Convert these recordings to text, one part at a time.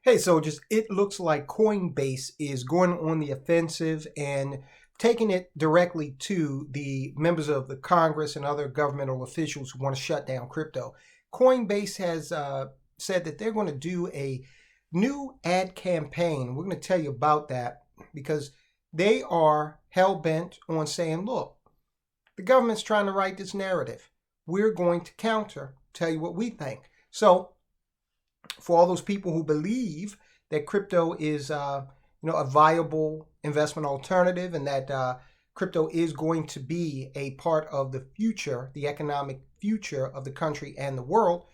Hey, soldiers, it looks like Coinbase is going on the offensive and taking it directly to the members of the Congress and other governmental officials who want to shut down crypto. Coinbase has said that they're going to do a new ad campaign. We're going to tell you about that because they are hell-bent on saying, look, the government's trying to write this narrative. We're going to counter, tell you what we think. So, for all those people who believe that crypto is, a viable investment alternative and that crypto is going to be a part of the future, the economic future of the country and the world,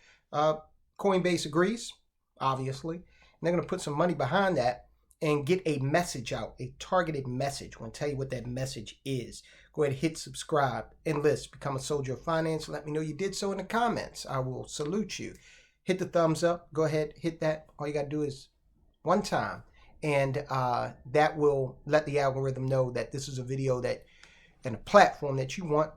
Coinbase agrees, obviously. And they're going to put some money behind that and get a message out, a targeted message. I want to tell you what that message is. Go ahead, hit subscribe, enlist, become a soldier of finance. Let me know you did so in the comments. I will salute you. Hit the thumbs up. Go ahead, hit that. All you got to do is one time. And that will let the algorithm know that this is a video that and a platform that you want,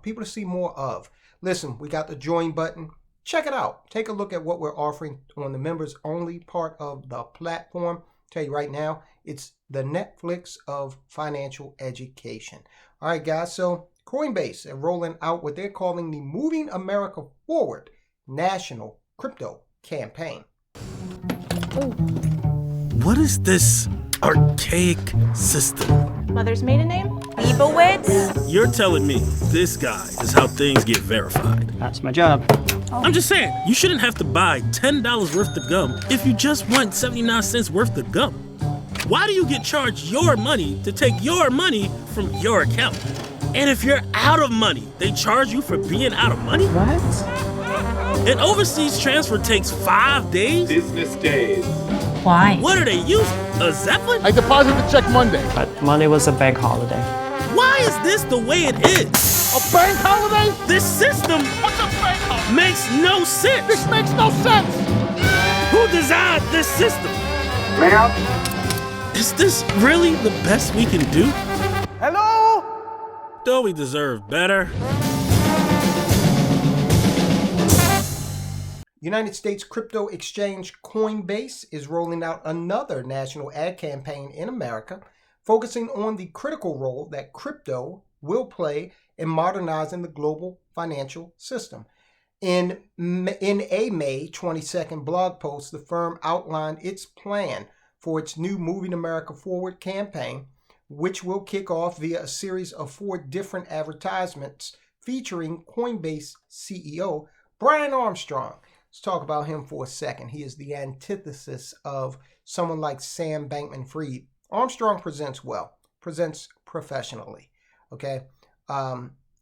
people to see more of. Listen, we got the join button. Check it out. Take a look at what we're offering on the members only part of the platform. Tell you right now, it's the Netflix of financial education. All right, guys. So Coinbase are rolling out what they're calling the Moving America Forward National Crypto Campaign. What is this archaic system? Mother's maiden name? Leibowitz? You're telling me this guy is how things get verified. That's my job. I'm just saying, you shouldn't have to buy $10 worth of gum if you just want 79 cents worth of gum. Why do you get charged your money to take your money from your account? And if you're out of money, they charge you for being out of money? What? An overseas transfer takes 5 days? Business days. Why? What are they using? A Zeppelin? I deposit the check Monday. But Monday was a bank holiday. Why is this the way it is? A bank holiday? This system What's a bank holiday? makes no sense. This makes no sense. Who designed this system? Ma'am? Is this really the best we can do? Hello? Don't we deserve better? United States crypto exchange Coinbase is rolling out another national ad campaign in America, focusing on the critical role that crypto will play in modernizing the global financial system. In a May 22nd blog post, the firm outlined its plan for its new Moving America Forward campaign, which will kick off via a series of 4 different advertisements featuring Coinbase CEO Brian Armstrong. Let's talk about him for a second. He is the antithesis of someone like Sam Bankman-Fried. Armstrong presents well, presents professionally, okay?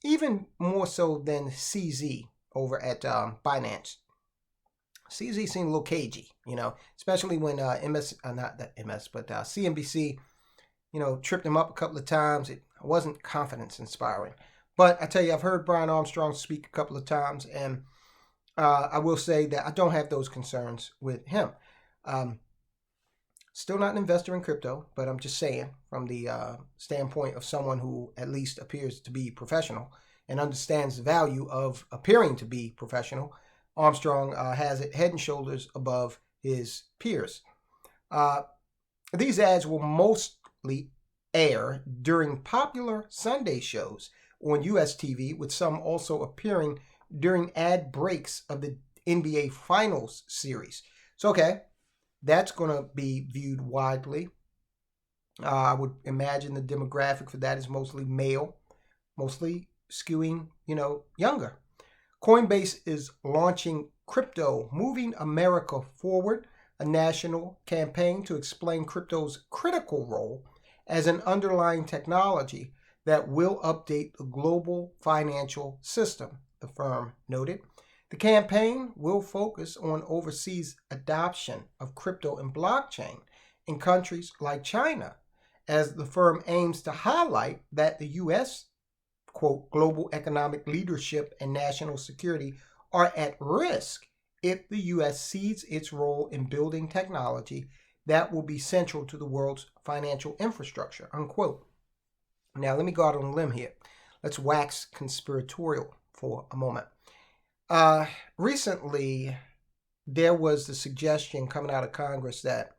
Even more so than CZ over at Binance. CZ seemed a little cagey, especially when CNBC, tripped him up a couple of times. It wasn't confidence inspiring. But I tell you, I've heard Brian Armstrong speak a couple of times, and I will say that I don't have those concerns with him. Still not an investor in crypto, but I'm just saying from the standpoint of someone who at least appears to be professional and understands the value of appearing to be professional, Armstrong has it head and shoulders above his peers. These ads will mostly air during popular Sunday shows on US TV, with some also appearing during ad breaks of the NBA Finals series. So, okay, that's going to be viewed widely. I would imagine the demographic for that is mostly male, mostly skewing, younger. Coinbase is launching Crypto Moving America Forward, a national campaign to explain crypto's critical role as an underlying technology that will update the global financial system, the firm noted. The campaign will focus on overseas adoption of crypto and blockchain in countries like China, as the firm aims to highlight that the U.S., quote, global economic leadership and national security are at risk if the U.S. cedes its role in building technology that will be central to the world's financial infrastructure, unquote. Now, let me go out on a limb here. Let's wax conspiratorial for a moment. Recently, there was the suggestion coming out of Congress that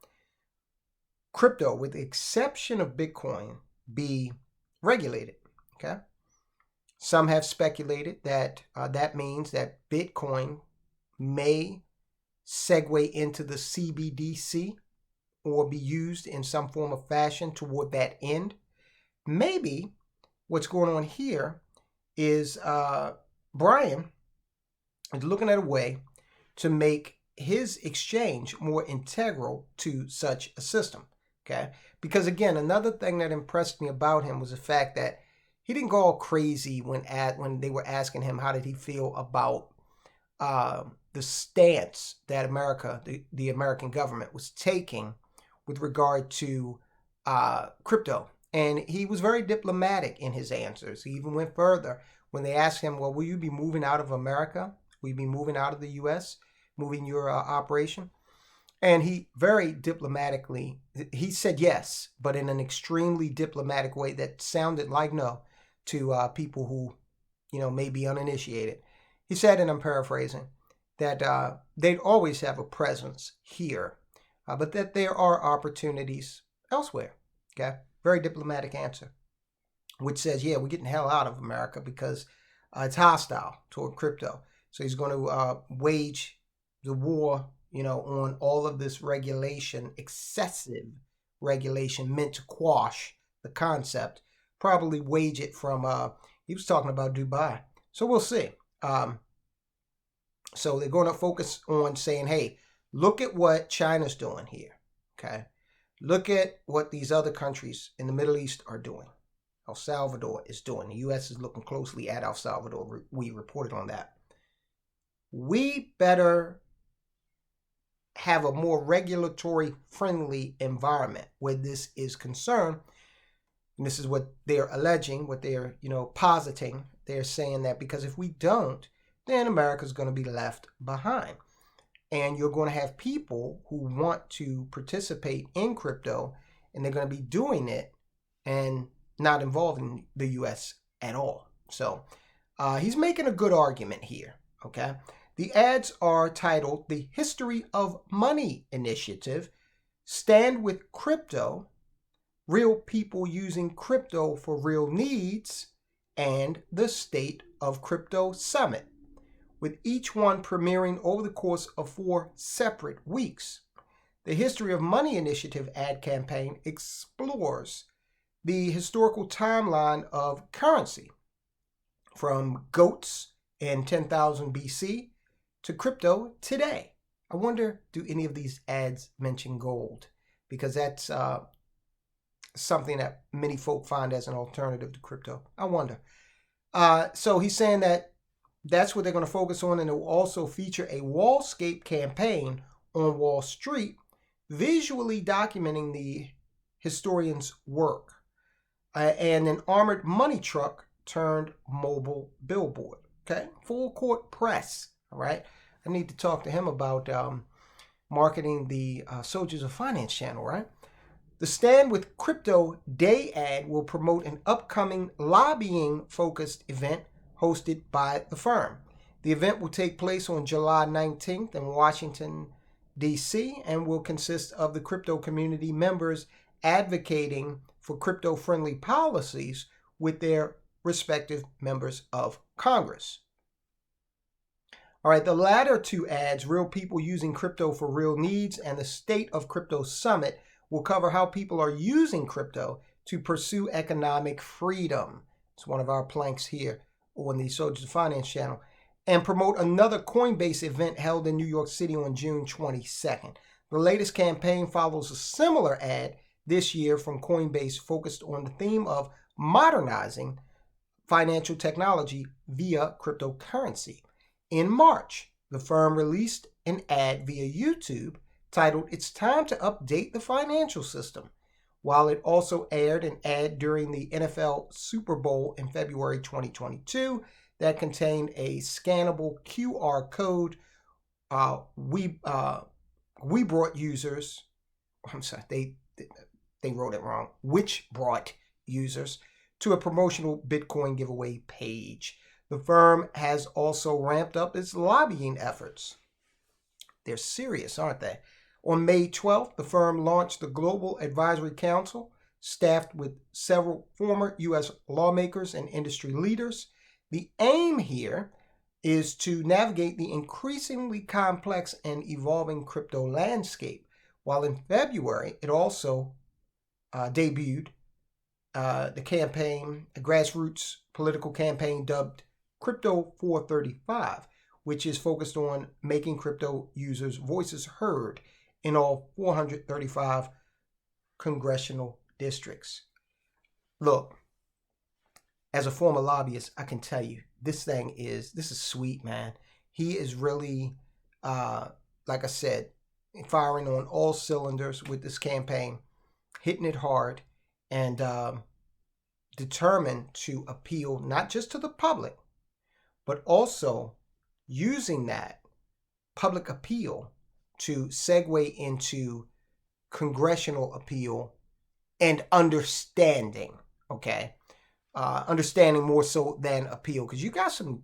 crypto, with the exception of Bitcoin, be regulated. Okay. Some have speculated that that means that Bitcoin may segue into the CBDC or be used in some form of fashion toward that end. Maybe what's going on here is Brian is looking at a way to make his exchange more integral to such a system. Okay, because again, another thing that impressed me about him was the fact that he didn't go all crazy when they were asking him how did he feel about the stance that the American government was taking with regard to crypto. And he was very diplomatic in his answers. He even went further when they asked him, well, will you be moving out of America? Will you be moving out of the U.S., moving your operation? And he very diplomatically, he said yes, but in an extremely diplomatic way that sounded like no to people who, may be uninitiated. He said, and I'm paraphrasing, that they'd always have a presence here, but that there are opportunities elsewhere. Okay, very diplomatic answer, which says, yeah, we're getting the hell out of America because it's hostile toward crypto. So he's going to wage the war, on all of this regulation, excessive regulation meant to quash the concept, probably wage it from, he was talking about Dubai. So we'll see. So they're going to focus on saying, hey, look at what China's doing here. Okay. Look at what these other countries in the Middle East are doing. El Salvador is doing. The U.S. is looking closely at El Salvador. We reported on that. We better have a more regulatory friendly environment where this is concerned. And this is what they're alleging, what they're, positing. They're saying that because if we don't, then America's going to be left behind. And you're going to have people who want to participate in crypto, and they're going to be doing it and not involving the U.S. at all. So he's making a good argument here, okay? The ads are titled The History of Money Initiative, Stand with Crypto, Real People Using Crypto for Real Needs, and the State of Crypto Summit, with each one premiering over the course of 4 separate weeks. The History of Money Initiative ad campaign explores the historical timeline of currency from goats in 10,000 BC to crypto today. I wonder, do any of these ads mention gold? Because that's something that many folk find as an alternative to crypto. I wonder. So he's saying that that's what they're going to focus on, and it will also feature a wallscape campaign on Wall Street, visually documenting the historian's work, and an armored money truck turned mobile billboard. Okay, full court press. All right, I need to talk to him about marketing the Soldiers of Finance channel, right? The Stand with Crypto Day ad will promote an upcoming lobbying-focused event hosted by the firm. The event will take place on July 19th in Washington, D.C., and will consist of the crypto community members advocating for crypto-friendly policies with their respective members of Congress. All right, the latter two ads, Real People Using Crypto for Real Needs and the State of Crypto Summit, will cover how people are using crypto to pursue economic freedom. It's one of our planks here on the Soldiers of Finance channel, and promote another Coinbase event held in New York City on June 22nd. The latest campaign follows a similar ad this year from Coinbase focused on the theme of modernizing financial technology via cryptocurrency. In March, the firm released an ad via YouTube titled It's Time to Update the Financial System, while it also aired an ad during the NFL Super Bowl in February 2022 that contained a scannable QR code. We brought users, I'm sorry, they wrote it wrong, which brought users to a promotional Bitcoin giveaway page. The firm has also ramped up its lobbying efforts. They're serious, aren't they? On May 12th, the firm launched the Global Advisory Council, staffed with several former U.S. lawmakers and industry leaders. The aim here is to navigate the increasingly complex and evolving crypto landscape. While in February, it also debuted the campaign, a grassroots political campaign dubbed Crypto 435, which is focused on making crypto users' voices heard in all 435 congressional districts. Look, as a former lobbyist, I can tell you, this is sweet, man. He is really, like I said, firing on all cylinders with this campaign, hitting it hard, and determined to appeal not just to the public, but also using that public appeal to segue into congressional appeal and understanding, okay? Understanding more so than appeal, because you got some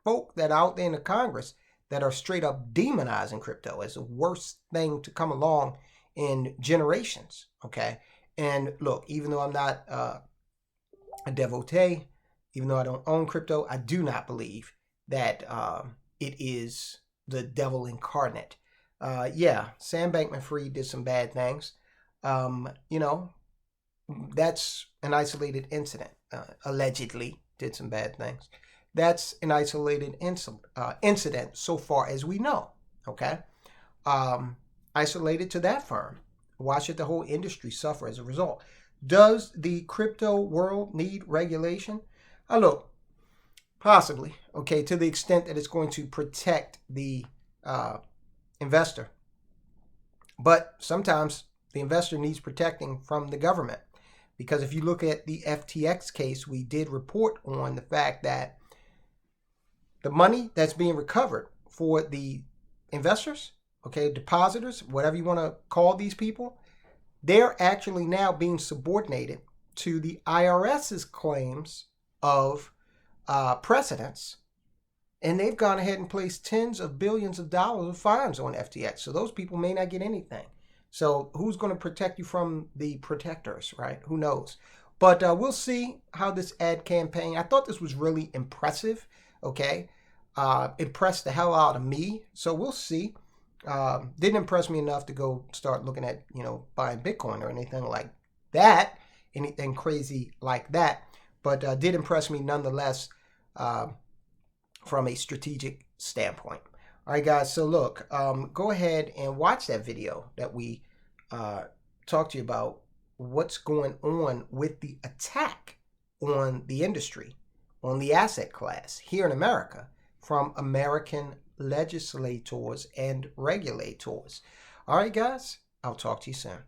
folk that are out there in the Congress that are straight up demonizing crypto as the worst thing to come along in generations, okay? And look, even though I'm not a devotee, even though I don't own crypto, I do not believe that it is the devil incarnate. Yeah, Sam Bankman-Fried did some bad things. That's an isolated incident. Allegedly did some bad things. That's an isolated incident so far as we know, okay? Isolated to that firm. Why should the whole industry suffer as a result? Does the crypto world need regulation? Look, possibly, okay, to the extent that it's going to protect the investor. But sometimes the investor needs protecting from the government. Because if you look at the FTX case, we did report on the fact that the money that's being recovered for the investors, okay, depositors, whatever you want to call these people, they're actually now being subordinated to the IRS's claims of precedence. And they've gone ahead and placed tens of billions of dollars of fines on FTX. So those people may not get anything. So who's going to protect you from the protectors, right? Who knows? But we'll see how this ad campaign, I thought this was really impressive, okay? Impressed the hell out of me. So we'll see. Didn't impress me enough to go start looking at, buying Bitcoin or anything like that, anything crazy like that. But did impress me nonetheless from a strategic standpoint. All right, guys. So look, go ahead and watch that video that we talked to you about what's going on with the attack on the industry, on the asset class here in America from American legislators and regulators. All right, guys. I'll talk to you soon.